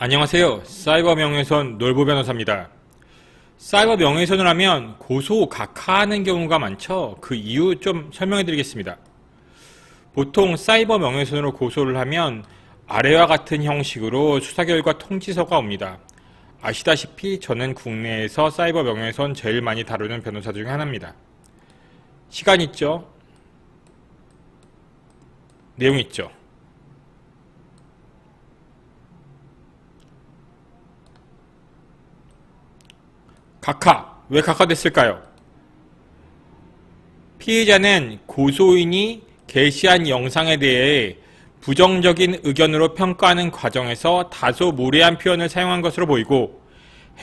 안녕하세요. 사이버 명예훼손 놀부 변호사입니다. 사이버 명예훼손을 하면 고소, 각하하는 경우가 많죠. 그 이유 좀 설명해 드리겠습니다. 보통 사이버 명예훼손으로 고소를 하면 아래와 같은 형식으로 수사 결과 통지서가 옵니다. 아시다시피 저는 국내에서 사이버 명예훼손 제일 많이 다루는 변호사 중에 하나입니다. 시간 있죠? 내용 있죠? 각하. 왜 각하됐을까요? 피의자는 고소인이 게시한 영상에 대해 부정적인 의견으로 평가하는 과정에서 다소 무례한 표현을 사용한 것으로 보이고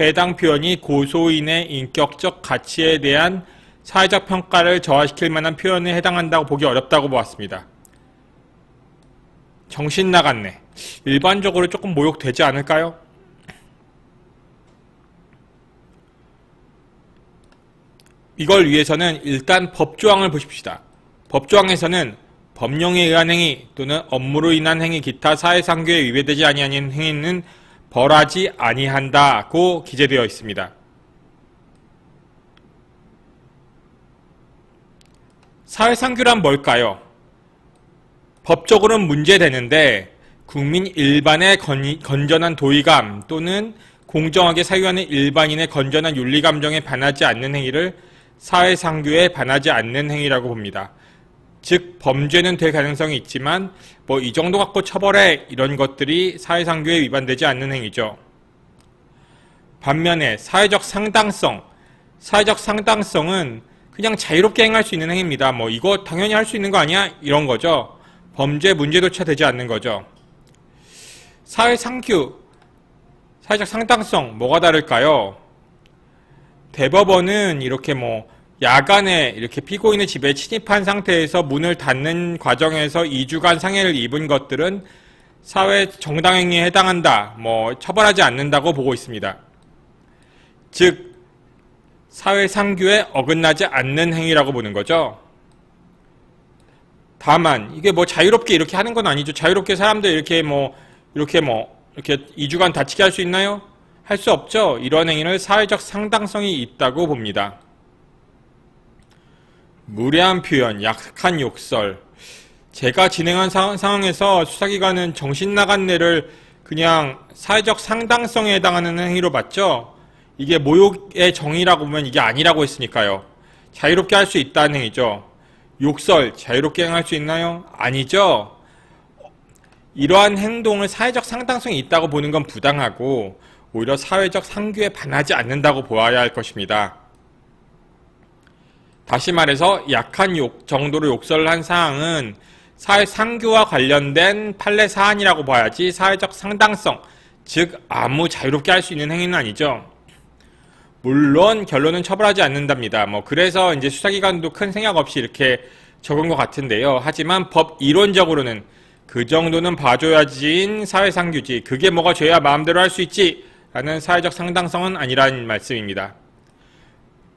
해당 표현이 고소인의 인격적 가치에 대한 사회적 평가를 저하시킬 만한 표현에 해당한다고 보기 어렵다고 보았습니다. 정신 나갔네. 일반적으로 조금 모욕되지 않을까요? 이걸 위해서는 일단 법조항을 보십시다. 법조항에서는 법령에 의한 행위 또는 업무로 인한 행위 기타 사회상규에 위배되지 아니하는 행위는 벌하지 아니한다고 기재되어 있습니다. 사회상규란 뭘까요? 법적으로는 문제되는데 국민 일반의 건전한 도의감 또는 공정하게 사유하는 일반인의 건전한 윤리감정에 반하지 않는 행위를 사회상규에 반하지 않는 행위라고 봅니다. 즉 범죄는 될 가능성이 있지만 이 정도 갖고 처벌해 이런 것들이 사회상규에 위반되지 않는 행위죠. 반면에 사회적 상당성은 그냥 자유롭게 행할 수 있는 행위입니다. 이거 당연히 할 수 있는 거 아니야? 이런 거죠. 범죄 문제조차 되지 않는 거죠. 사회상규, 사회적 상당성 뭐가 다를까요? 대법원은 이렇게 야간에 이렇게 피고인의 집에 침입한 상태에서 문을 닫는 과정에서 2주간 상해를 입은 것들은 사회 정당행위에 해당한다, 처벌하지 않는다고 보고 있습니다. 즉, 사회상규에 어긋나지 않는 행위라고 보는 거죠. 다만, 이게 자유롭게 이렇게 하는 건 아니죠. 자유롭게 사람들 이렇게 2주간 다치게 할 수 있나요? 할 수 없죠. 이런 행위는 사회적 상당성이 있다고 봅니다. 무례한 표현, 약한 욕설. 제가 진행한 상황에서 수사기관은 정신 나간 뇌를 그냥 사회적 상당성에 해당하는 행위로 봤죠. 이게 모욕의 정의라고 보면 이게 아니라고 했으니까요. 자유롭게 할 수 있다는 행위죠. 욕설, 자유롭게 행할 수 있나요? 아니죠. 이러한 행동을 사회적 상당성이 있다고 보는 건 부당하고 오히려 사회적 상규에 반하지 않는다고 보아야 할 것입니다. 다시 말해서 약한 정도로 욕설을 한 사항은 사회상규와 관련된 판례 사안이라고 봐야지 사회적 상당성, 즉 아무 자유롭게 할 수 있는 행위는 아니죠. 물론 결론은 처벌하지 않는답니다. 그래서 이제 수사기관도 큰 생각 없이 이렇게 적은 것 같은데요. 하지만 법 이론적으로는 그 정도는 봐줘야지인 사회상규지, 그게 뭐가 죄야 마음대로 할 수 있지 라는 사회적 상당성은 아니라는 말씀입니다.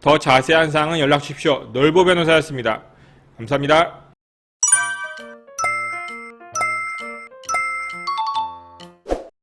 더 자세한 사항은 연락 주십시오. 놀부 변호사였습니다. 감사합니다.